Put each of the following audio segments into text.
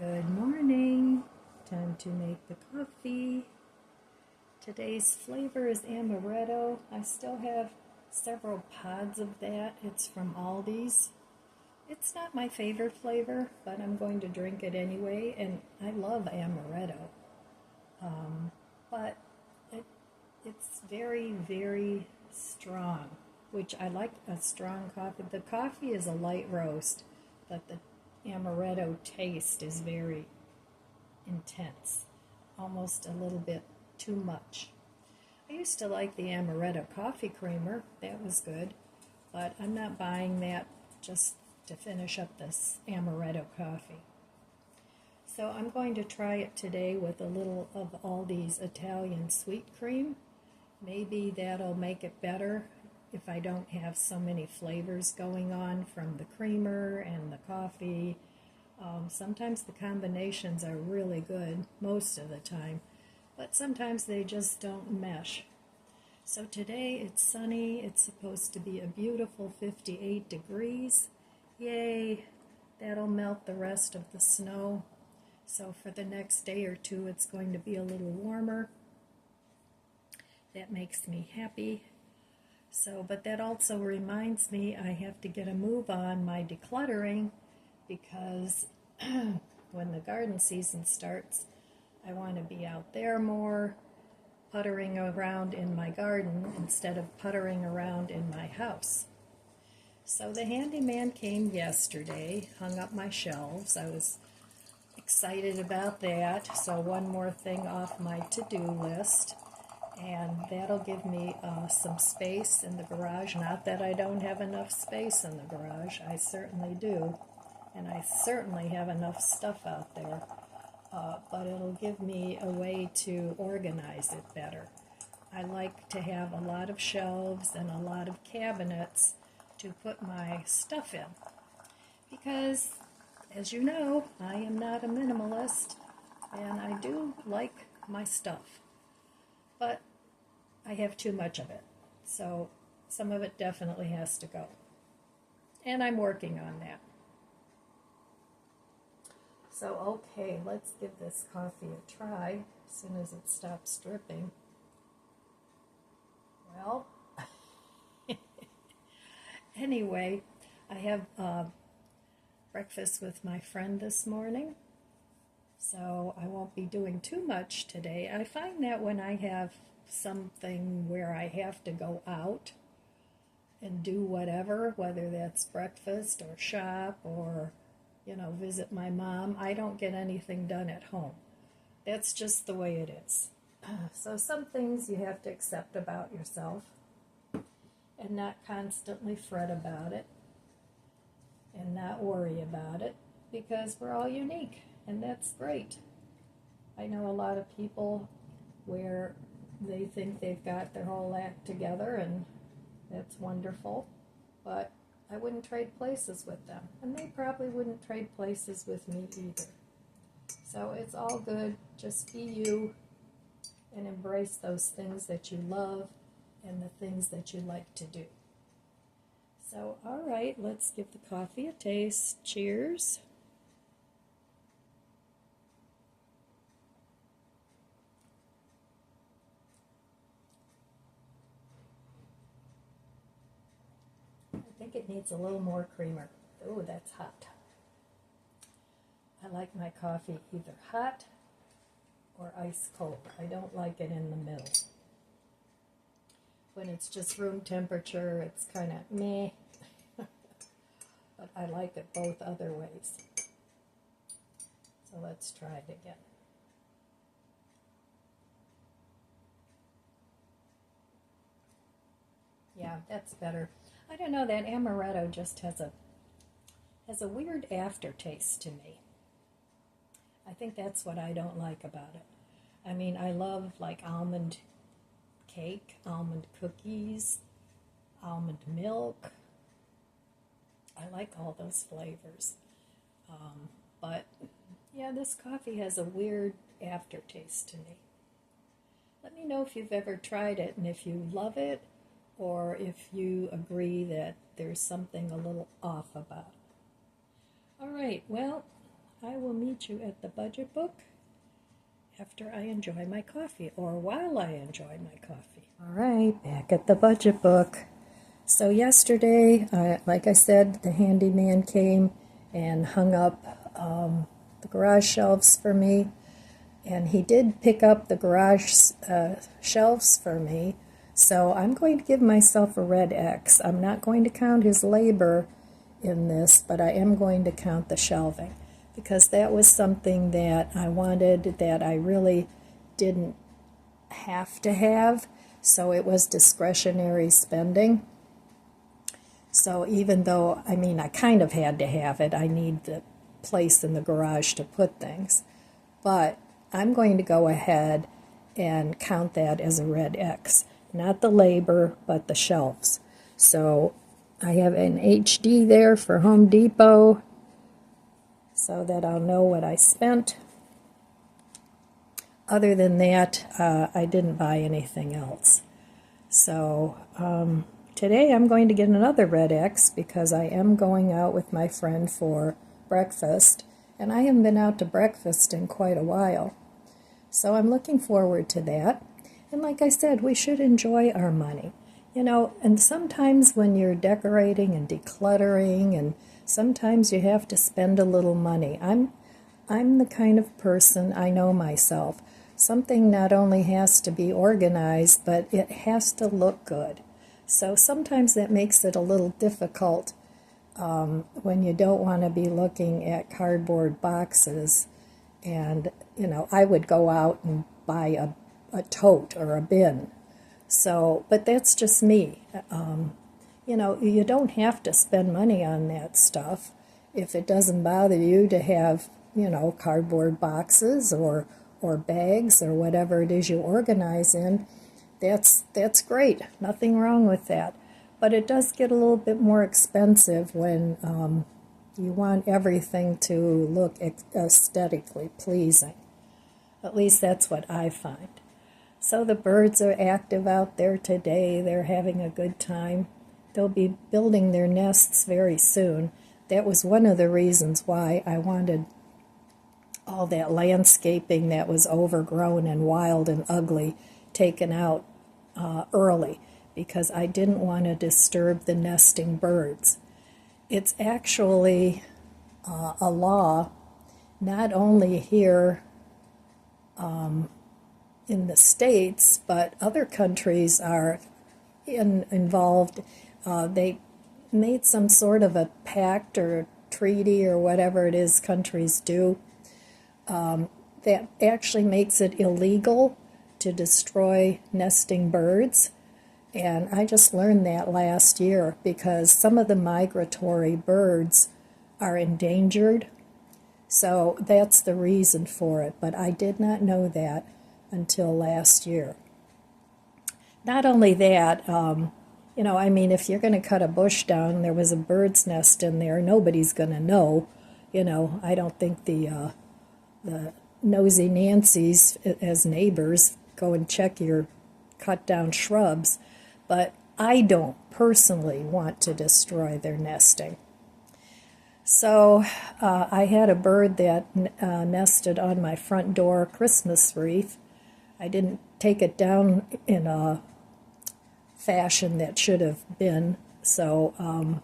Good morning. Time to make the coffee. Today's flavor is amaretto. I still have several pods of that. It's from Aldi's. It's not my favorite flavor, but I'm going to drink it anyway, and I love amaretto. But it's very, very strong, which I like a strong coffee. The coffee is a light roast, but the amaretto taste is very intense, almost a little bit too much. I used to like the amaretto coffee creamer, that was good, but I'm not buying that just to finish up this amaretto coffee. So I'm going to try it today with a little of Aldi's Italian sweet cream. Maybe that'll make it better if I don't have so many flavors going on from the creamer and the coffee. Sometimes the combinations are really good, most of the time, but sometimes they just don't mesh. So today it's sunny. It's supposed to be a beautiful 58 degrees. Yay! That'll melt the rest of the snow. So for the next day or two it's going to be a little warmer. That makes me happy. But that also reminds me I have to get a move on my decluttering, because when the garden season starts, I want to be out there more, puttering around in my garden instead of puttering around in my house. So the handyman came yesterday, hung up my shelves. I was excited about that. So one more thing off my to-do list. And that'll give me some space in the garage. Not that I don't have enough space in the garage. I certainly do. And I certainly have enough stuff out there. But it'll give me a way to organize it better. I like to have a lot of shelves and a lot of cabinets to put my stuff in. Because, as you know, I am not a minimalist. And I do like my stuff. But I have too much of it, so some of it definitely has to go. And I'm working on that. So, okay, let's give this coffee a try as soon as it stops dripping. Well, anyway, I have breakfast with my friend this morning, so I won't be doing too much today. I find that when I have something where I have to go out and do whatever, whether that's breakfast or shop or, visit my mom, I don't get anything done at home. That's just the way it is. So some things you have to accept about yourself and not constantly fret about it and not worry about it, because we're all unique, and that's great. I know a lot of people where they think they've got their whole act together, and that's wonderful, but I wouldn't trade places with them, and they probably wouldn't trade places with me either. So it's all good. Just be you and embrace those things that you love and the things that you like to do. So, all right, let's give the coffee a taste. Cheers. I think it needs a little more creamer. Oh, that's hot. I like my coffee either hot or ice cold. I don't like it in the middle. When it's just room temperature, it's kind of meh. But I like it both other ways. So let's try it again. Yeah, that's better. I don't know, that amaretto just has a weird aftertaste to me. I think that's what I don't like about it. I mean, I love like almond cake, almond cookies, almond milk. I like all those flavors. But yeah, this coffee has a weird aftertaste to me. Let me know if you've ever tried it and if you love it, or if you agree that there's something a little off about it. All right, well, I will meet you at the budget book after I enjoy my coffee, or while I enjoy my coffee. All right, back at the budget book. So yesterday, like I said, the handyman came and hung up the garage shelves for me. And he did pick up the garage shelves for me. So I'm going to give myself a red X. I'm not going to count his labor in this, but I am going to count the shelving, because that was something that I wanted that I really didn't have to have. So it was discretionary spending. So even though, I mean, I kind of had to have it, I need the place in the garage to put things. But I'm going to go ahead and count that as a red X. Not the labor, but the shelves. So I have an HD there for Home Depot so that I'll know what I spent. Other than that, I didn't buy anything else. So today I'm going to get another red X because I am going out with my friend for breakfast. And I haven't been out to breakfast in quite a while. So I'm looking forward to that. And like I said, we should enjoy our money. You know, and sometimes when you're decorating and decluttering, and sometimes you have to spend a little money. I'm the kind of person, I know myself, something not only has to be organized, but it has to look good. So sometimes that makes it a little difficult when you don't want to be looking at cardboard boxes. And, you know, I would go out and buy a tote or a bin. So, but that's just me. You know, you don't have to spend money on that stuff if it doesn't bother you to have, you know, cardboard boxes or bags or whatever it is you organize in. That's great. Nothing wrong with that. But it does get a little bit more expensive when you want everything to look aesthetically pleasing. At least that's what I find. So the birds are active out there today. They're having a good time. They'll be building their nests very soon. That was one of the reasons why I wanted all that landscaping that was overgrown and wild and ugly taken out early, because I didn't want to disturb the nesting birds. It's actually a law, not only here in the States, but other countries are involved. They made some sort of a pact or treaty or whatever it is countries do that actually makes it illegal to destroy nesting birds. And I just learned that last year because some of the migratory birds are endangered. So that's the reason for it. But I did not know that until last year. Not only that, you know, I mean, if you're going to cut a bush down and there was a bird's nest in there, nobody's going to know. You know, I don't think the nosy Nancys as neighbors go and check your cut down shrubs. But I don't personally want to destroy their nesting. So I had a bird that nested on my front door Christmas wreath. I didn't take it down in a fashion that should have been. So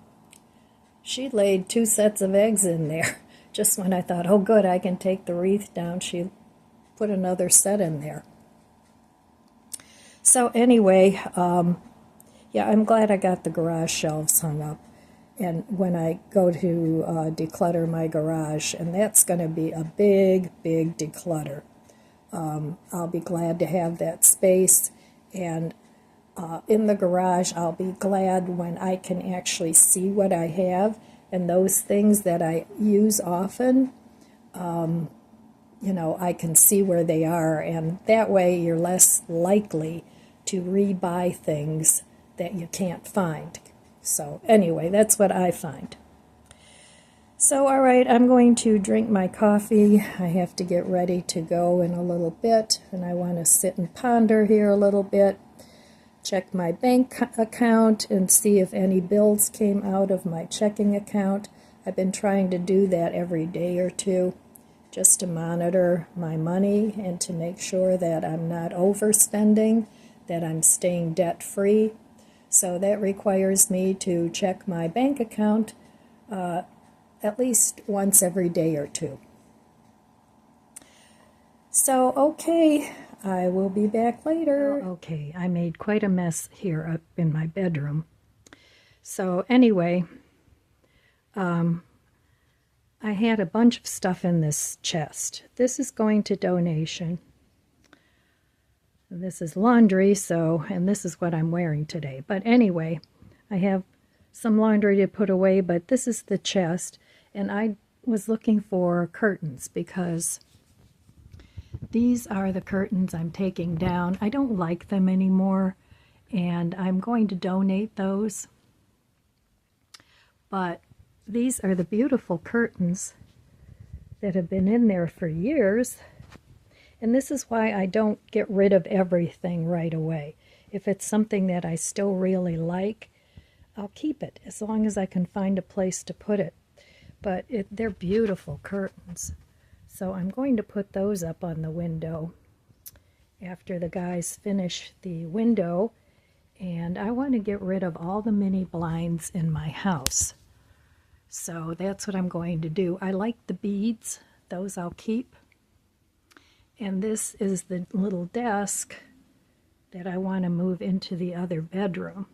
she laid 2 sets of eggs in there. Just when I thought, oh good, I can take the wreath down, she put another set in there. So anyway, yeah, I'm glad I got the garage shelves hung up. And when I go to declutter my garage, and that's going to be a big, big declutter. I'll be glad to have that space. And in the garage, I'll be glad when I can actually see what I have. And those things that I use often, you know, I can see where they are. And that way you're less likely to rebuy things that you can't find. So anyway, that's what I find. So all right, I'm going to drink my coffee. I have to get ready to go in a little bit, and I want to sit and ponder here a little bit, check my bank account and see if any bills came out of my checking account. I've been trying to do that every day or two. just to monitor my money and to make sure that I'm not overspending, that I'm staying debt-free. So that requires me to check my bank account at least once every day or two. So, okay, I will be back later. Okay, I made quite a mess here up in my bedroom. So anyway, I had a bunch of stuff in this chest. This is going to donation. This is laundry, and this is what I'm wearing today. But anyway, I have some laundry to put away, but this is the chest, and I was looking for curtains because these are the curtains I'm taking down. I don't like them anymore, and I'm going to donate those. But these are the beautiful curtains that have been in there for years. And this is why I don't get rid of everything right away. If it's something that I still really like, I'll keep it as long as I can find a place to put it. But they're beautiful curtains. So I'm going to put those up on the window after the guys finish the window. And I want to get rid of all the mini blinds in my house. So that's what I'm going to do. I like the beads. Those I'll keep. And this is the little desk that I want to move into the other bedroom.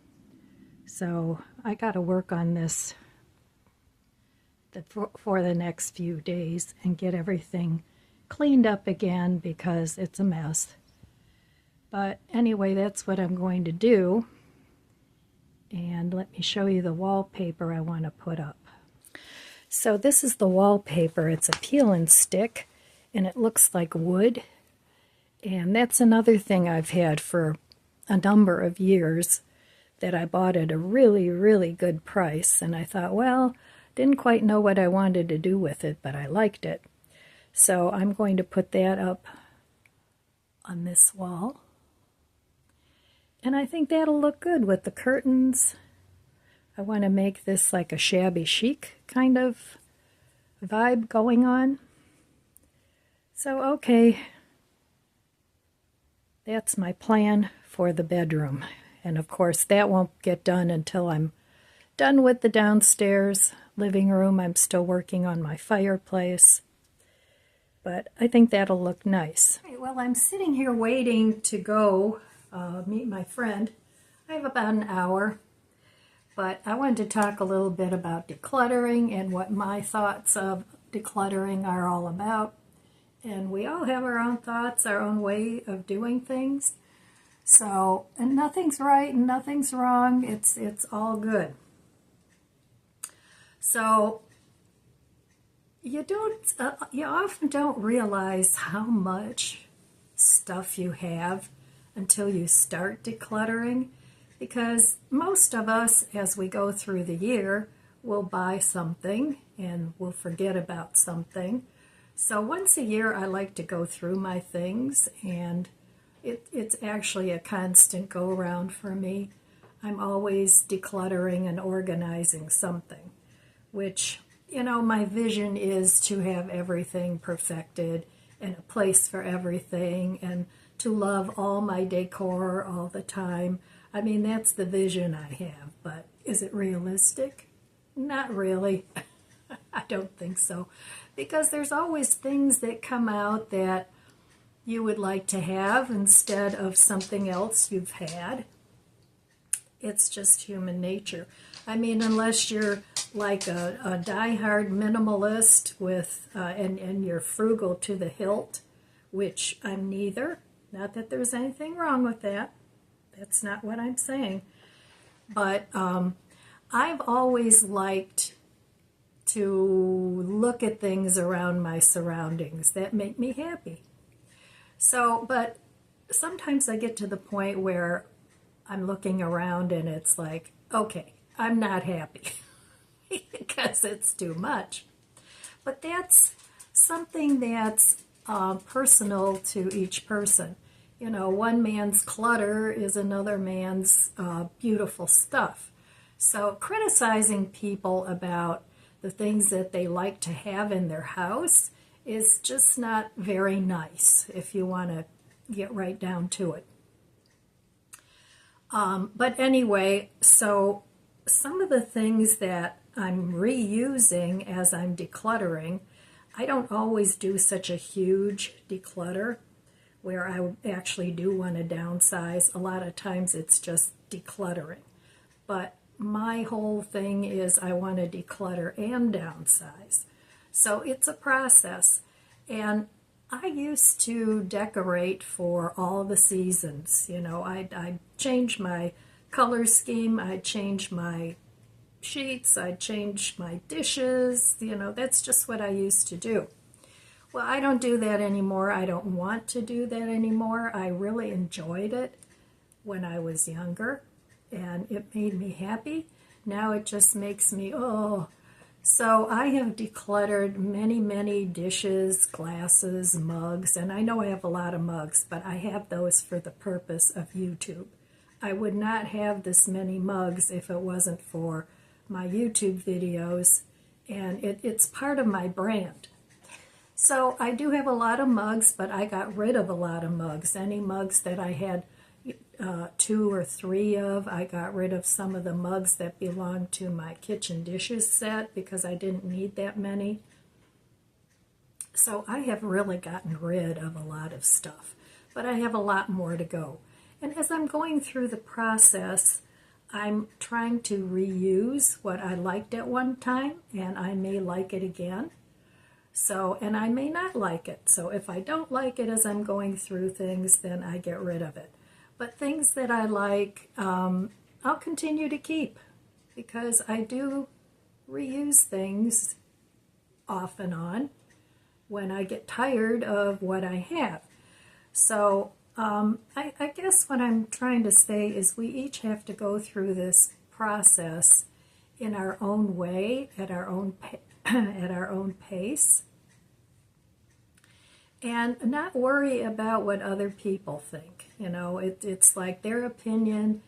So I got to work on this for the next few days and get everything cleaned up again because it's a mess. But anyway, that's what I'm going to do. And let me show you the wallpaper I want to put up. So this is the wallpaper. It's a peel and stick, and it looks like wood. And that's another thing I've had for a number of years that I bought at a really, really good price. And I thought, well, didn't quite know what I wanted to do with it, but I liked it. So I'm going to put that up on this wall. And I think that'll look good with the curtains. I want to make this like a shabby chic kind of vibe going on. So, okay, that's my plan for the bedroom. And of course, that won't get done until I'm done with the downstairs living room. I'm still working on my fireplace. But I think that'll look nice. Right, well, I'm sitting here waiting to go meet my friend. I have about an hour. But I wanted to talk a little bit about decluttering and what my thoughts of decluttering are all about. And we all have our own thoughts, our own way of doing things. So, and nothing's right and nothing's wrong. It's all good. So, you often don't realize how much stuff you have until you start decluttering. Because most of us, as we go through the year, will buy something and we'll forget about something. So once a year, I like to go through my things, and it's actually a constant go-around for me. I'm always decluttering and organizing something, which, my vision is to have everything perfected and a place for everything and to love all my decor all the time. I mean, that's the vision I have, but is it realistic? Not really. I don't think so. Because there's always things that come out that you would like to have instead of something else you've had. It's just human nature. I mean, unless you're like a die-hard minimalist and you're frugal to the hilt, which I'm neither. Not that there's anything wrong with that. That's not what I'm saying. But I've always liked to look at things around my surroundings that make me happy. So, but sometimes I get to the point where I'm looking around and it's like, okay, I'm not happy because it's too much. But that's something that's personal to each person. One man's clutter is another man's beautiful stuff. So criticizing people about the things that they like to have in their house is just not very nice if you want to get right down to it. But anyway, so some of the things that I'm reusing as I'm decluttering, I don't always do such a huge declutter where I actually do want to downsize. A lot of times it's just decluttering. But my whole thing is I want to declutter and downsize. So it's a process. And I used to decorate for all the seasons. You know, I'd change my color scheme, I'd change my sheets, I'd change my dishes. You know, that's just what I used to do. Well, I don't do that anymore. I don't want to do that anymore. I really enjoyed it when I was younger, and it made me happy. Now it just makes me, oh. So I have decluttered many, many dishes, glasses, mugs, and I know I have a lot of mugs, but I have those for the purpose of YouTube. I would not have this many mugs if it wasn't for my YouTube videos, and it's part of my brand. So I do have a lot of mugs, but I got rid of a lot of mugs. Any mugs that I had 2 or 3 of, I got rid of some of the mugs that belonged to my kitchen dishes set because I didn't need that many. So I have really gotten rid of a lot of stuff, but I have a lot more to go. And as I'm going through the process, I'm trying to reuse what I liked at one time, and I may like it again. So, and I may not like it. So if I don't like it as I'm going through things, then I get rid of it. But things that I like, I'll continue to keep because I do reuse things off and on when I get tired of what I have. So I guess what I'm trying to say is we each have to go through this process in our own way, at our own at our own pace, and not worry about what other people think. You know, it's like their opinion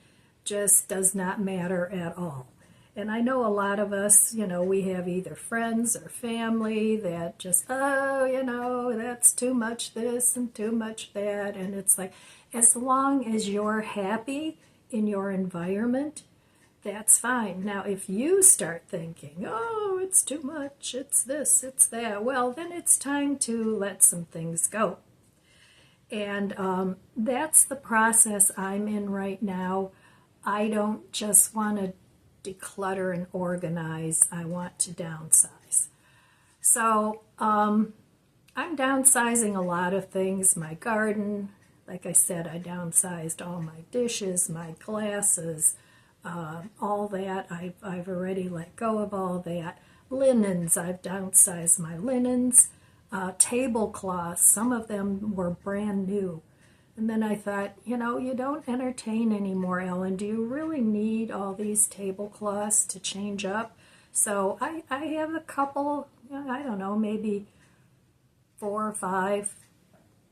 just does not matter at all. And I know a lot of us, you know, we have either friends or family that just, oh, you know, that's too much this and too much that. And it's like, as long as you're happy in your environment, that's fine. Now, if you start thinking, oh, it's too much, it's this, it's that, well, then it's time to let some things go. And that's the process I'm in right now. I don't just want to declutter and organize. I want to downsize. So I'm downsizing a lot of things. My garden, like I said, I downsized all my dishes, my glasses, all that. I've already let go of all that. Linens, I've downsized my linens. Tablecloths, some of them were brand new. And then I thought, you know, you don't entertain anymore, Ellen. Do you really need all these tablecloths to change up? So I have a couple, I don't know, maybe 4 or 5,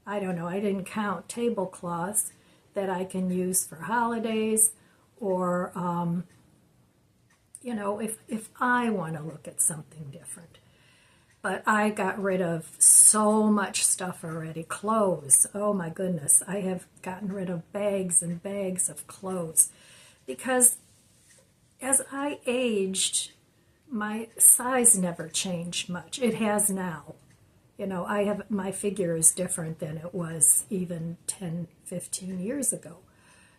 I don't know, I didn't count, tablecloths that I can use for holidays or, you know, if I want to look at something different. But I got rid of so much stuff already. Clothes, oh my goodness. I have gotten rid of bags and bags of clothes because as I aged, my size never changed much. It has now. You know, my figure is different than it was even 10, 15 years ago.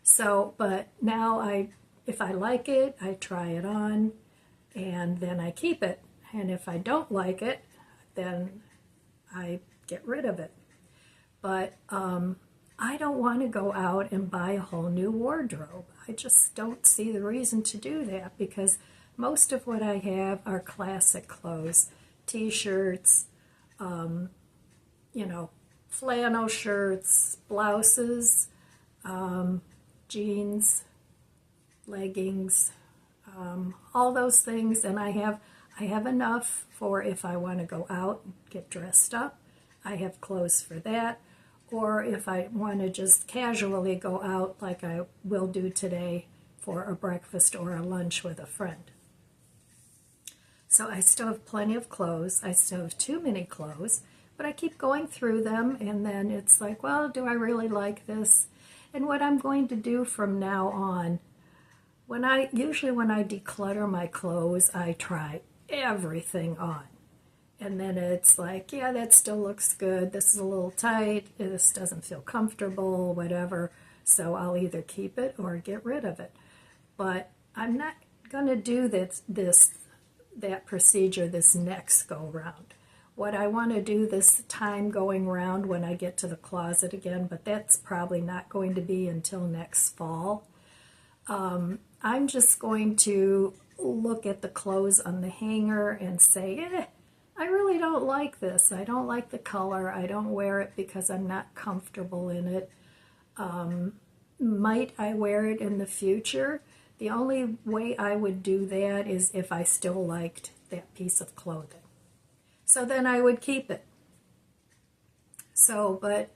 So, but now if I like it, I try it on and then I keep it. And if I don't like it, then I get rid of it. But I don't want to go out and buy a whole new wardrobe. I just don't see the reason to do that because most of what I have are classic clothes, t-shirts, you know, flannel shirts, blouses, jeans, leggings, all those things, and I have enough for if I want to go out and get dressed up. I have clothes for that. Or if I want to just casually go out like I will do today for a breakfast or a lunch with a friend. So I still have plenty of clothes. I still have too many clothes, But I keep going through them, and then it's like, well, do I really like this? And what I'm going to do from now on, usually when I declutter my clothes, I try everything on. And then it's like, yeah, that still looks good. This is a little tight. This doesn't feel comfortable, whatever. So I'll either keep it or get rid of it. But I'm not going to do that procedure this next go round. What I want to do this time going round when I get to the closet again, but that's probably not going to be until next fall. I'm just going to look at the clothes on the hanger and say, I really don't like this. I don't like the color. I don't wear it because I'm not comfortable in it. Might I wear it in the future? The only way I would do that is if I still liked that piece of clothing. So then I would keep it. But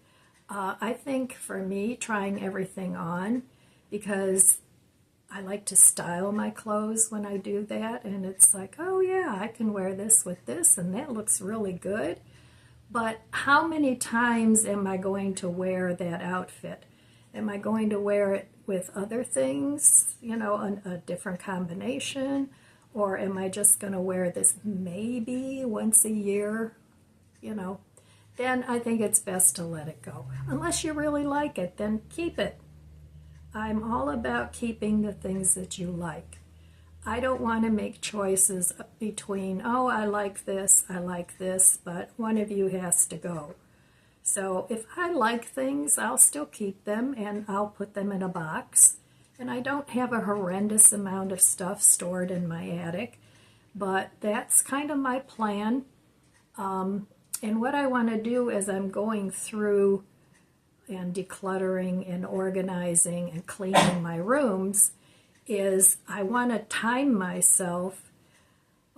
I think for me, trying everything on, because I like to style my clothes when I do that, and it's like, oh yeah, I can wear this with this, and that looks really good. But how many times am I going to wear that outfit? Am I going to wear it with other things, a different combination? Or am I just going to wear this maybe once a year? Then I think it's best to let it go. Unless you really like it, then keep it. I'm all about keeping the things that you like. I don't want to make choices between, oh, I like this, but one of you has to go. So if I like things, I'll still keep them and I'll put them in a box. And I don't have a horrendous amount of stuff stored in my attic, but that's kind of my plan. And what I want to do as I'm going through and decluttering and organizing and cleaning my rooms is I want to time myself.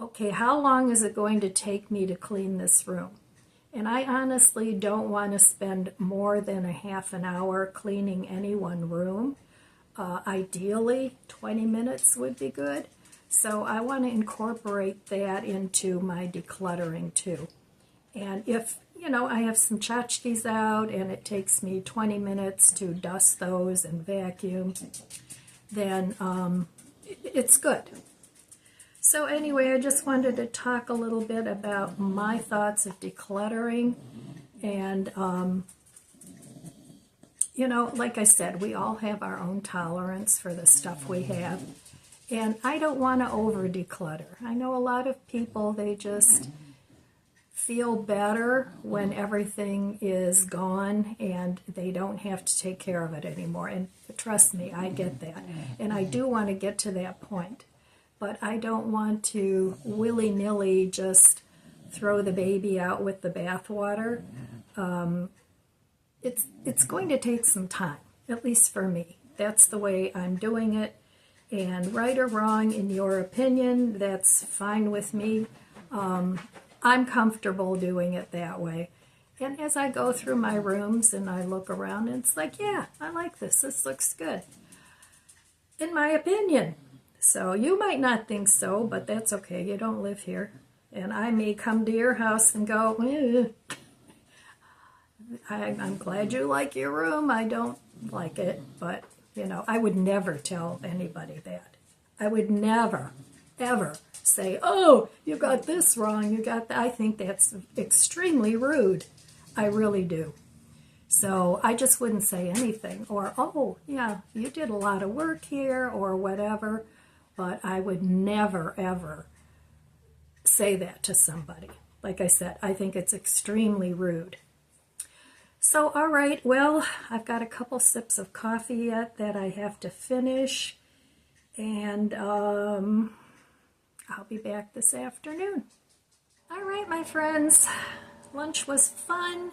Okay, how long is it going to take me to clean this room? And I honestly don't want to spend more than a half an hour cleaning any one room. Ideally, 20 minutes would be good. So I want to incorporate that into my decluttering too. And if, I have some tchotchkes out and it takes me 20 minutes to dust those and vacuum, then it's good. So anyway, I just wanted to talk a little bit about my thoughts of decluttering. And, like I said, we all have our own tolerance for the stuff we have. And I don't want to over-declutter. I know a lot of people, they just feel better when everything is gone and they don't have to take care of it anymore. And trust me, I get that. And I do want to get to that point. But I don't want to willy-nilly just throw the baby out with the bathwater. It's going to take some time, at least for me. That's the way I'm doing it. And right or wrong, in your opinion, that's fine with me. I'm comfortable doing it that way. And as I go through my rooms and I look around, it's like, yeah, I like this. This looks good. In my opinion. So you might not think so, but that's okay. You don't live here. And I may come to your house and go, I'm glad you like your room. I don't like it. But, I would never tell anybody that. I would never, ever say, oh, you got this wrong. You got that. I think that's extremely rude. I really do. So I just wouldn't say anything. Or, oh, yeah, you did a lot of work here or whatever. But I would never, ever say that to somebody. Like I said, I think it's extremely rude. So, all right, well, I've got a couple sips of coffee yet that I have to finish. And I'll be back this afternoon. All right, my friends, lunch was fun.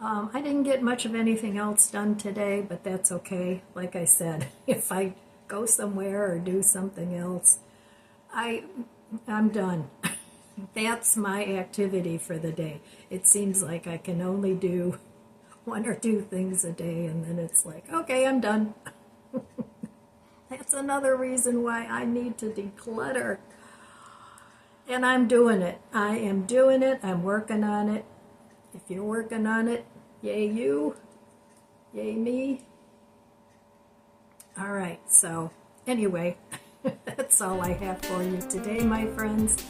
I didn't get much of anything else done today, but that's okay. Like I said, if I go somewhere or do something else, I'm done. That's my activity for the day. It seems like I can only do one or two things a day, and then it's like, okay, I'm done. That's another reason why I need to declutter. And I'm doing it. I am doing it. I'm working on it. If you're working on it, yay you, yay me. All right, so anyway, that's all I have for you today, my friends.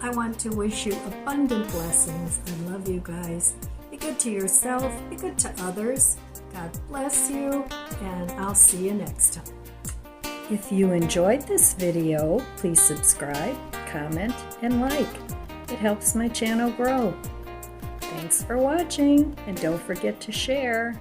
I want to wish you abundant blessings. I love you guys. Be good to yourself, be good to others. God bless you, and I'll see you next time. If you enjoyed this video, please subscribe, comment, and like. It helps my channel grow. Thanks for watching, and don't forget to share.